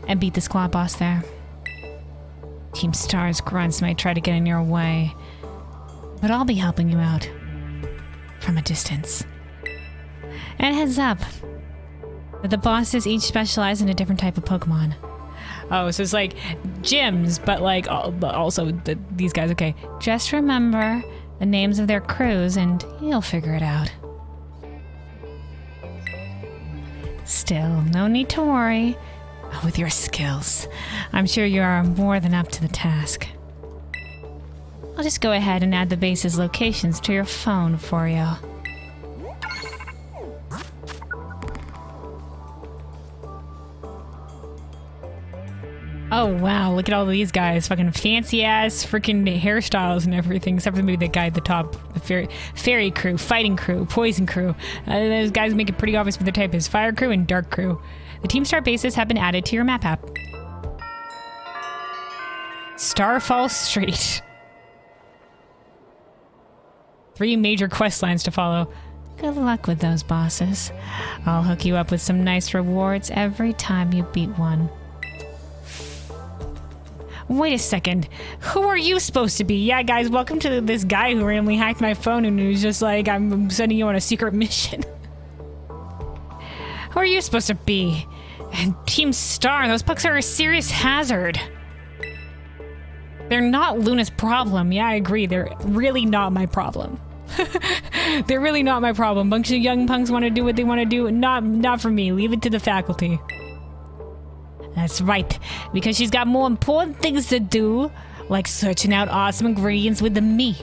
and beat the squad boss there. Team Star's grunts might try to get in your way, but I'll be helping you out from a distance. And heads up, the bosses each specialize in a different type of Pokemon. Oh, so it's like gyms, but like also these guys. Okay, just remember the names of their crews, and you'll figure it out. Still, no need to worry. With your skills, I'm sure you are more than up to the task. I'll just go ahead and add the base's locations to your phone for you. Oh wow, look at all these guys. Fucking fancy ass freaking hairstyles and everything, except for maybe the guy at the top. The fairy crew, fighting crew, poison crew. Those guys make it pretty obvious what their type is. Fire crew and dark crew. The Team Star bases have been added to your map app. Starfall Street. 3 major quest lines to follow. Good luck with those bosses. I'll hook you up with some nice rewards every time you beat one. Wait a second. Who are you supposed to be? Yeah, guys, welcome to this guy who randomly hacked my phone and who's just like, I'm sending you on a secret mission. Who are you supposed to be? And Team Star, those pucks are a serious hazard. They're not Luna's problem. Yeah, I agree. They're really not my problem. They're really not my problem. Bunch of young punks want to do what they want to do. Not for me. Leave it to the faculty. That's right, because she's got more important things to do, like searching out awesome ingredients with me.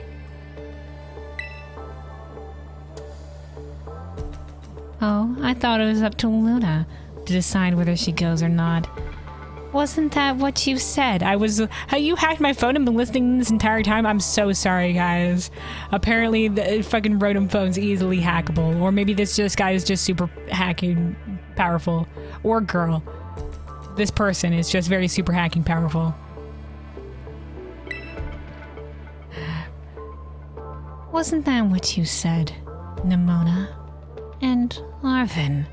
Oh, I thought it was up to Luna to decide whether she goes or not. Wasn't that what you said? You hacked my phone and been listening this entire time? I'm so sorry, guys. Apparently, the fucking Rotom phone's easily hackable. Or maybe this guy is just super hacking powerful. Or girl. This person is just very super hacking powerful. Wasn't that what you said, Nimona? And Arvin?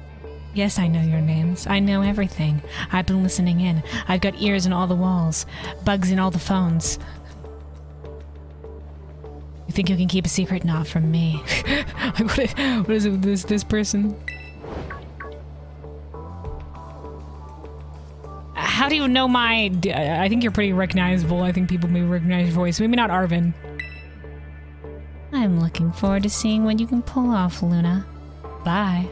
Yes, I know your names. I know everything. I've been listening in. I've got ears in all the walls, bugs in all the phones. You think you can keep a secret? Not from me. What is it with this person? How do you know my... I think you're pretty recognizable. I think people may recognize your voice. Maybe not Arvin. I'm looking forward to seeing what you can pull off, Luna. Bye.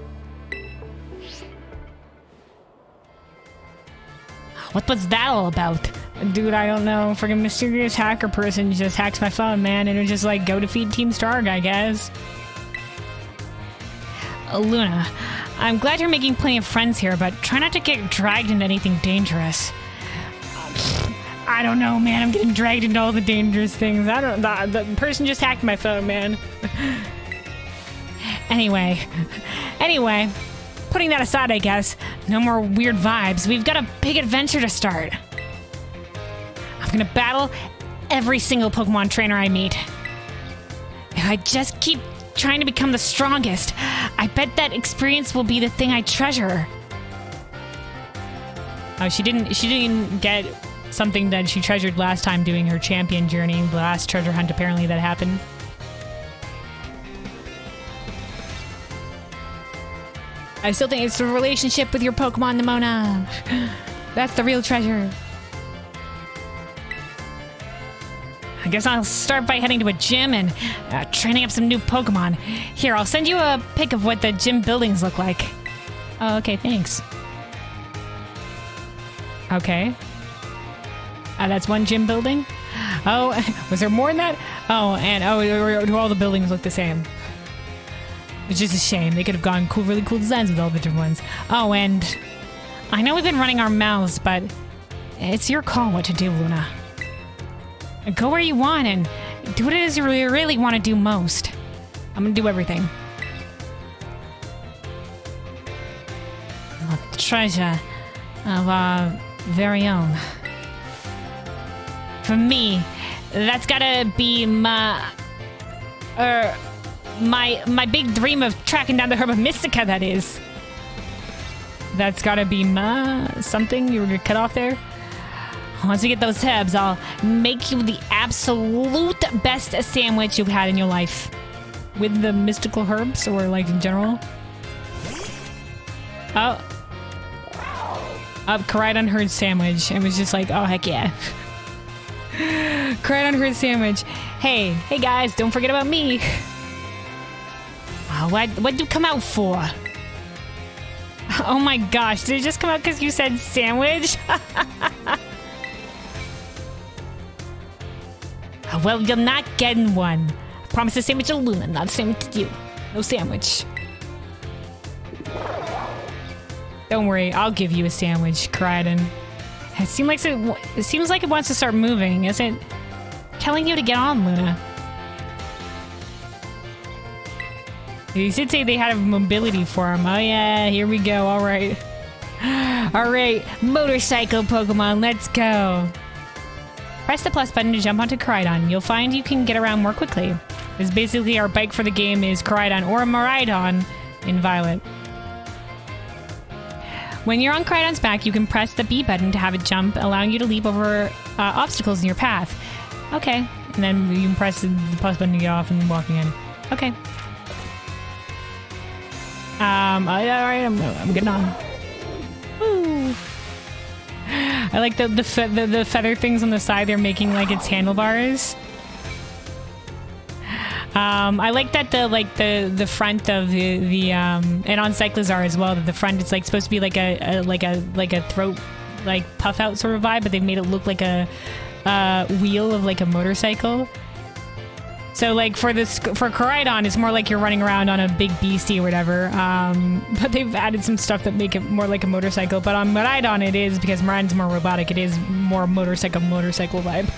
What was that all about? Dude, I don't know. Friggin' mysterious hacker person just hacks my phone, man, and it's just like, go defeat Team Stark, I guess. Luna, I'm glad you're making plenty of friends here, but try not to get dragged into anything dangerous. I don't know, man. I'm getting dragged into all the dangerous things. The person just hacked my phone, man. Anyway, putting that aside, I guess, no more weird vibes. We've got a big adventure to start. I'm gonna battle every single Pokemon trainer I meet. If I just keep trying to become the strongest, I bet that experience will be the thing I treasure. Oh, she didn't get something that she treasured last time doing her champion journey. The last treasure hunt apparently that happened. I still think it's the relationship with your Pokemon, Nimona. That's the real treasure. I guess I'll start by heading to a gym and training up some new Pokemon. Here, I'll send you a pic of what the gym buildings look like. Oh, okay, thanks. Okay. That's one gym building? Oh, was there more than that? Oh, and do all the buildings look the same? Which is a shame. They could have gone really cool designs with all the different ones. Oh, and I know we've been running our mouths, but it's your call what to do, Luna. Go where you want and do what it is you really want to do most. I'm gonna do everything. A treasure of our very own. For me, that's gotta be my big dream of tracking down the herb of Mystica, that is. That's gotta be something you were gonna cut off there? Once we get those herbs, I'll make you the absolute best sandwich you've had in your life. With the mystical herbs, or like in general? Oh. Koraidon heard sandwich and was just like, oh heck yeah. Koraidon heard sandwich. Hey guys, don't forget about me. What'd you come out for? Oh my gosh, did it just come out because you said sandwich? Well, you're not getting one. I promise a sandwich to Luna, not a sandwich to you. No sandwich. Don't worry, I'll give you a sandwich, Koraidon. It seems like it wants to start moving. Is it telling you to get on, Luna? He did say they had a mobility for him. Oh yeah, here we go. All right. All right, motorcycle Pokemon, let's go. Press the plus button to jump onto Koraidon. You'll find you can get around more quickly. This is basically our bike for the game is Koraidon or Miraidon in Violet. When you're on Koraidon's back, you can press the B button to have it jump, allowing you to leap over obstacles in your path. Okay, and then you can press the plus button to get off and walk again. Okay. Alright, I'm getting on. Woo! I like the feather things on the side. They're making like its handlebars. I like that the front of the and on Cyclizar as well. That the front it's like supposed to be like a throat like puff out sort of vibe, but they've made it look like a wheel of like a motorcycle. So like for Koraidon, it's more like you're running around on a big beastie or whatever. But they've added some stuff that make it more like a motorcycle. But on Miraidon it is, because Miraidon's more robotic, it is more motorcycle vibe.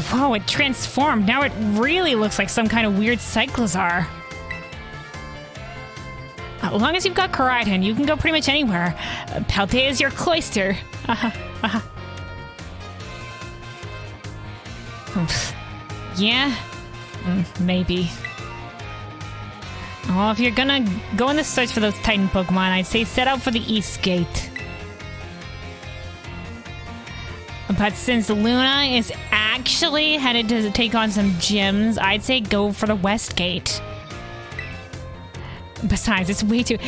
Whoa, it transformed. Now it really looks like some kind of weird Cyclozar. As long as you've got Koraidon, you can go pretty much anywhere. Paltea is your cloister. Yeah? Maybe. Well, if you're gonna go on the search for those Titan Pokemon, I'd say set out for the East Gate. But since Luna is actually headed to take on some gyms, I'd say go for the West Gate. Besides, it's way too...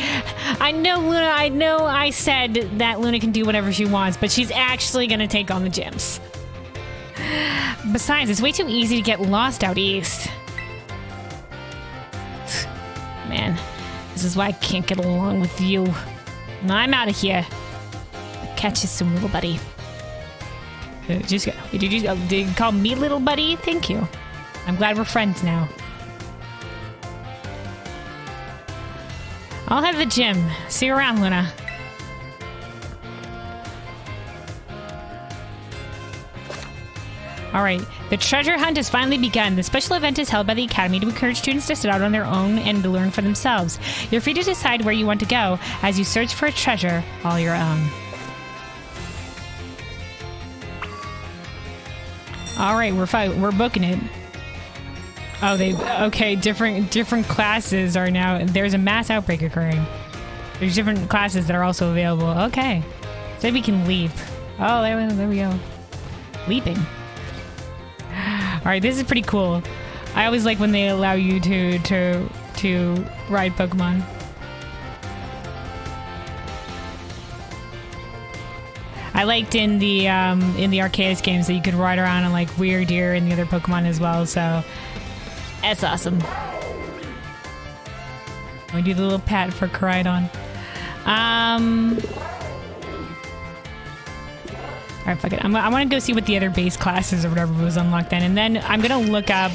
I know Luna, I know I said that Luna can do whatever she wants, but she's actually gonna take on the gyms. Besides, it's way too easy to get lost out east. Man, this is why I can't get along with you. I'm out of here. Catch you soon, little buddy. Did you call me little buddy? Thank you. I'm glad we're friends now. I'll head to the gym. See you around, Luna. Alright, the treasure hunt has finally begun. The special event is held by the Academy to encourage students to set out on their own and to learn for themselves. You're free to decide where you want to go as you search for a treasure all your own. Alright, we're booking it. Oh, okay, different classes are now, there's a mass outbreak occurring. There's different classes that are also available. Okay. So we can leap. Oh, there we go. Leaping. Alright, this is pretty cool. I always like when they allow you to ride Pokemon. I liked in the Arceus games that you could ride around on like Weirdeer and the other Pokemon as well, so that's awesome. We do the little pat for Koraidon. Alright, fuck it. I want to go see what the other base classes or whatever was unlocked then. And then I'm going to look up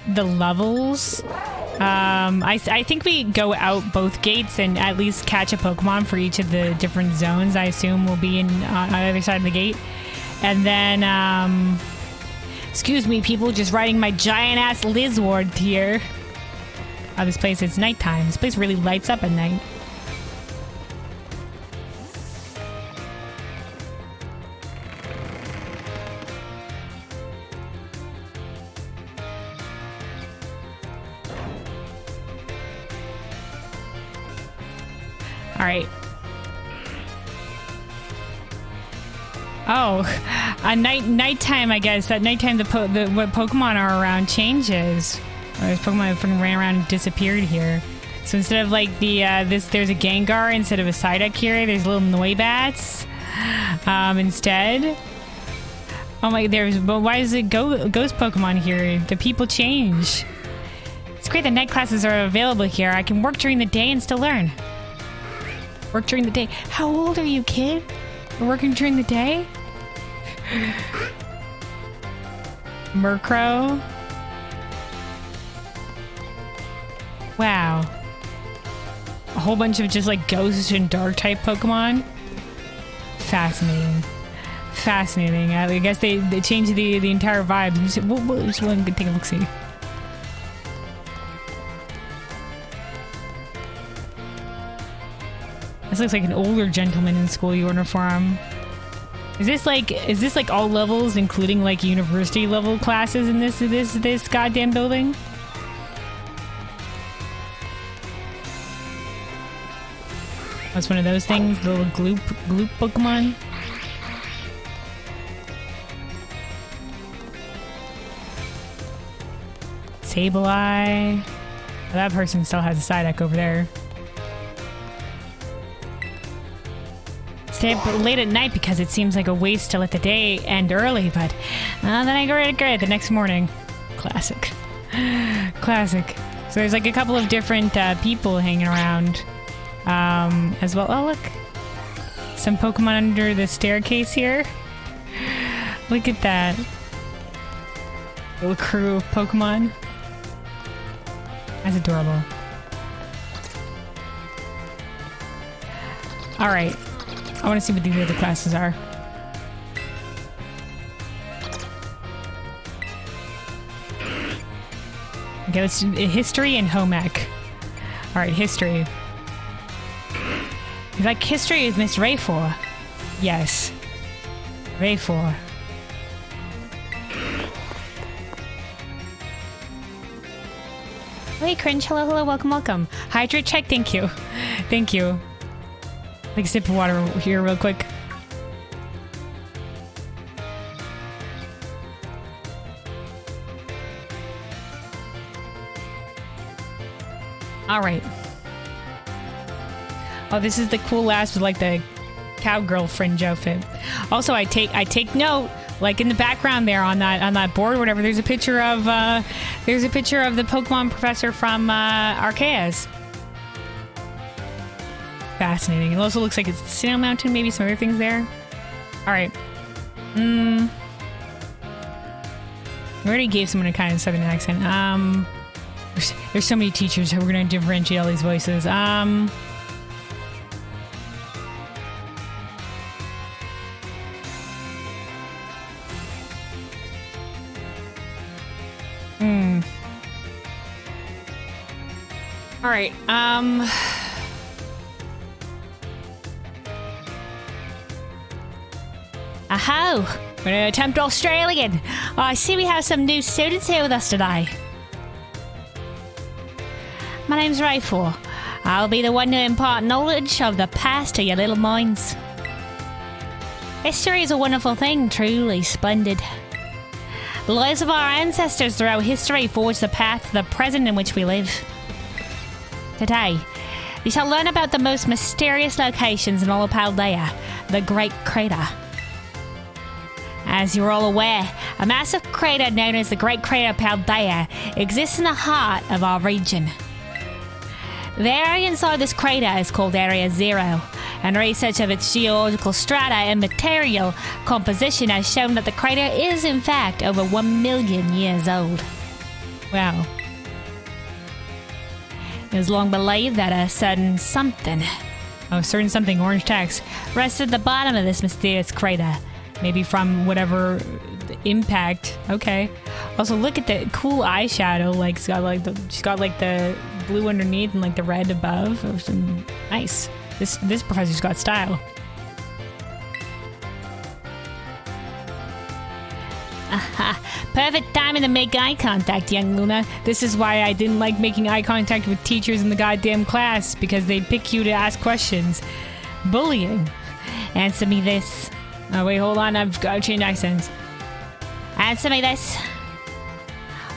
the levels. I think we go out both gates and at least catch a Pokemon for each of the different zones. I assume will be on either side of the gate. And then, excuse me, people, just riding my giant-ass Lizward here. Oh, this place, it's nighttime. This place really lights up at night. All right. Oh, nighttime. I guess at nighttime what Pokemon are around changes. There's Pokemon that fucking ran around and disappeared here. So instead of like there's a Gengar instead of a Psyduck here. There's little Noibats instead. Oh my, but why is it ghost Pokemon here? The people change. It's great that night classes are available here. I can work during the day and still learn. Work during the day. How old are you, kid? You're working during the day? Murkrow. Wow. A whole bunch of just like ghost and dark type Pokemon. Fascinating. Fascinating. I guess they changed the entire vibe. We'll just take a look-see. This looks like an older gentleman in school uniform. Is this like all levels, including like university level classes in this goddamn building? That's one of those things, the little gloop Pokemon. Sableye. Oh, that person still has a Psyduck over there. Stay up late at night because it seems like a waste to let the day end early, but then I go right the next morning. Classic. Classic. So there's like a couple of different people hanging around. as well. Oh, look. Some Pokemon under the staircase here. Look at that. Little crew of Pokemon. That's adorable. Alright. I want to see what these other classes are. Okay, let's do history and home ec. Alright, history. You like history with Miss Rayfor? Yes. Rayfor. Hey, Cringe. Hello, hello. Welcome, welcome. Hydrate check. Thank you. Thank you. Take a sip of water here real quick. All right. Oh, this is the cool ass with like the cowgirl fringe outfit. Also, I take note, like in the background there on that board or whatever. There's a picture of the Pokemon professor from Arceus. Fascinating. It also looks like it's Snow Mountain. Maybe some other things there. All right. I already gave someone a kind of southern accent. There's so many teachers, so we're gonna differentiate all these voices. All right. Aho! We're gonna attempt Australian. Oh, I see we have some new students here with us today. My name's Rayfor. I'll be the one to impart knowledge of the past to your little minds. History is a wonderful thing, truly splendid. The lives of our ancestors throughout history forge the path to the present in which we live. Today, you shall learn about the most mysterious locations in all of Paldea, the Great Crater. As you're all aware, a massive crater known as the Great Crater Paldea exists in the heart of our region. The area inside this crater is called Area Zero, and research of its geological strata and material composition has shown that the crater is in fact over 1 million years old. Wow. It was long believed that a certain something, orange text, rested at the bottom of this mysterious crater. Maybe from whatever impact. Okay. Also, look at the cool eyeshadow. Like, she's got the blue underneath and like the red above. Nice. This professor's got style. Aha! Perfect timing to make eye contact, young Luna. This is why I didn't like making eye contact with teachers in the goddamn class, because they pick you to ask questions. Bullying. Answer me this. Oh, wait, hold on. I've got to change accents. Answer me this.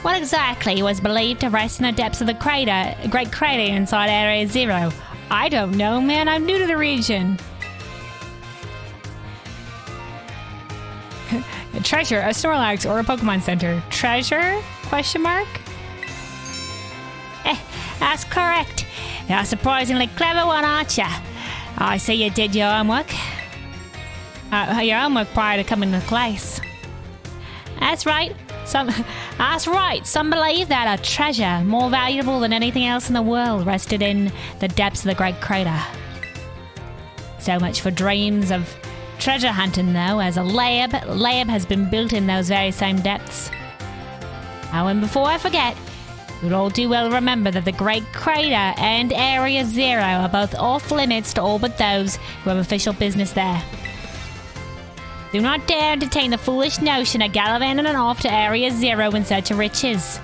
What exactly was believed to rest in the depths of the Great Crater inside Area Zero? I don't know, man. I'm new to the region. A treasure, a Snorlax, or a Pokemon Center. Treasure? Question mark? That's correct. You're a surprisingly clever one, aren't you? I see you did your homework. Your homework prior to coming to class. That's right. Some believe that a treasure more valuable than anything else in the world rested in the depths of the Great Crater. So much for dreams of treasure hunting, though, as a lab has been built in those very same depths. Oh, and before I forget, you'll all do well to remember that the Great Crater and Area Zero are both off limits to all but those who have official business there. Do not dare entertain the foolish notion of gallivanting off to Area Zero in search of riches.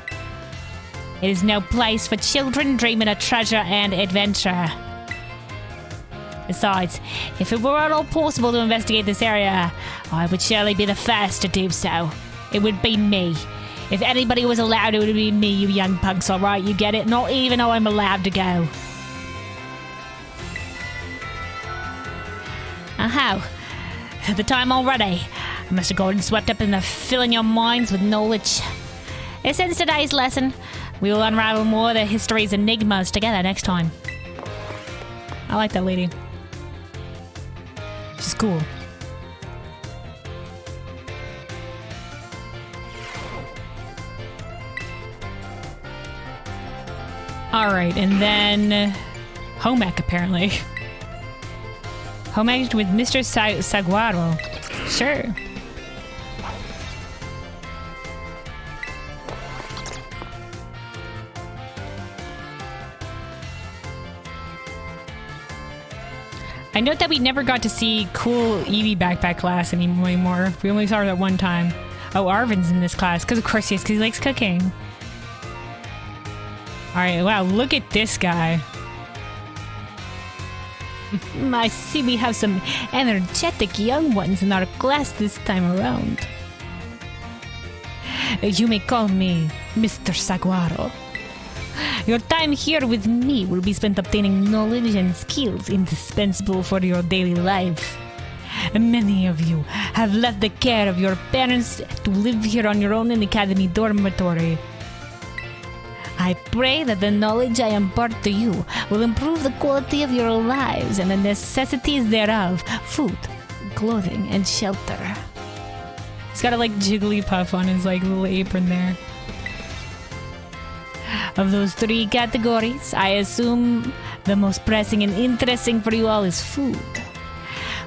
It is no place for children dreaming of treasure and adventure. Besides, if it were at all possible to investigate this area, I would surely be the first to do so. It would be me. If anybody was allowed, it would be me, you young punks, alright? You get it? Not even though I'm allowed to go. Aha. The time already. I must have gotten swept up in the filling your minds with knowledge. Since today's lesson, we will unravel more of the history's enigmas together next time. like that lady. She's cool. Alright, and then home ec apparently. Home ec with Mr. Saguaro. Sure. I note that we never got to see cool Eevee backpack class anymore. We only saw her that one time. Oh, Arvin's in this class. Because of course he is, because he likes cooking. Alright, wow, look at this guy. I see we have some energetic young ones in our class this time around. You may call me Mr. Saguaro. Your time here with me will be spent obtaining knowledge and skills indispensable for your daily life. Many of you have left the care of your parents to live here on your own in the academy dormitory. I pray that the knowledge I impart to you will improve the quality of your lives and the necessities thereof: food, clothing, and shelter. He's got a like Jigglypuff on his like little apron there. Of those three categories, I assume the most pressing and interesting for you all is food.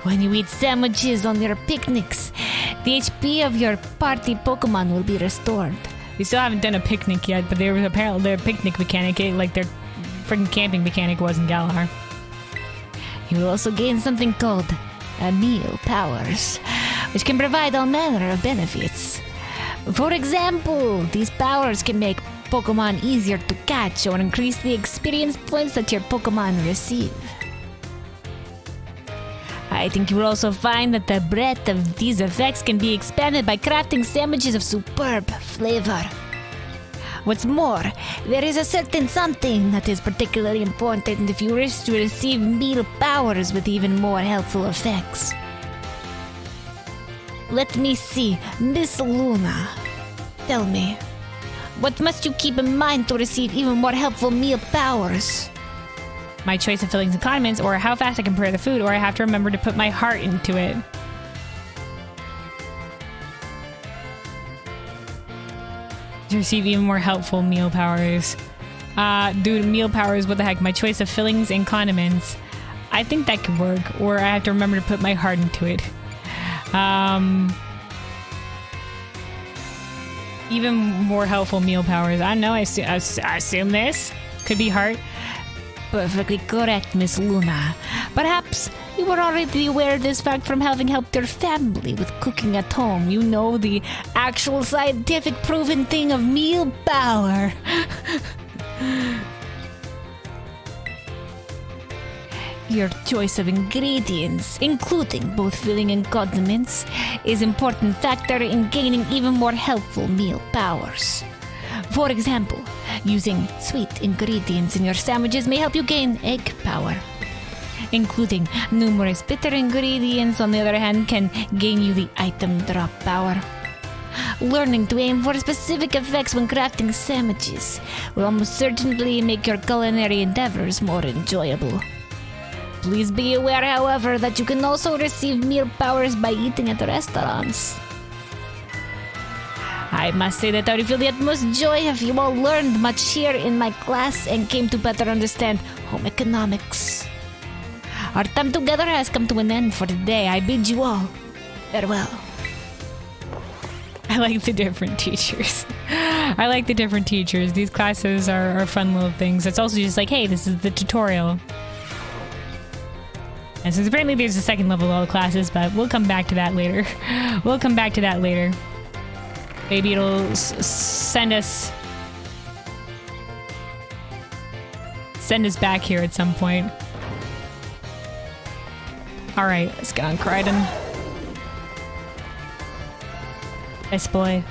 When you eat sandwiches on your picnics, the HP of your party Pokemon will be restored. We still haven't done a picnic yet, but there was apparently their picnic mechanic, like their freaking camping mechanic was in Galar. You will also gain something called meal powers, which can provide all manner of benefits. For example, these powers can make Pokemon easier to catch or increase the experience points that your Pokemon receive. I think you will also find that the breadth of these effects can be expanded by crafting sandwiches of superb flavor. What's more, there is a certain something that is particularly important if you wish to receive meal powers with even more helpful effects. Let me see, Miss Luna. Tell me, what must you keep in mind to receive even more helpful meal powers? My choice of fillings and condiments, or how fast I can prepare the food, or I have to remember to put my heart into it. To receive even more helpful meal powers. Dude, meal powers, what the heck? My choice of fillings and condiments. I think that could work, or I have to remember to put my heart into it. Even more helpful meal powers. I don't know, I assume this could be heart. Perfectly correct, Miss Luna. Perhaps you were already aware of this fact from having helped your family with cooking at home. You know the actual scientific proven thing of meal power. Your choice of ingredients, including both filling and condiments, is an important factor in gaining even more helpful meal powers. For example, using sweet ingredients in your sandwiches may help you gain egg power. Including numerous bitter ingredients, on the other hand, can gain you the item drop power. Learning to aim for specific effects when crafting sandwiches will almost certainly make your culinary endeavors more enjoyable. Please be aware, however, that you can also receive meal powers by eating at restaurants. I must say that I would feel the utmost joy if you all learned much here in my class and came to better understand home economics. Our time together has come to an end for today. I bid you all farewell. I like the different teachers. I like the different teachers. These classes are fun little things. It's also just like, hey, this is the tutorial. And since apparently there's a second level of all the classes, but we'll come back to that later. We'll come back to that later. Maybe it'll send us back here at some point. Alright, let's get on Crichton. Nice boy.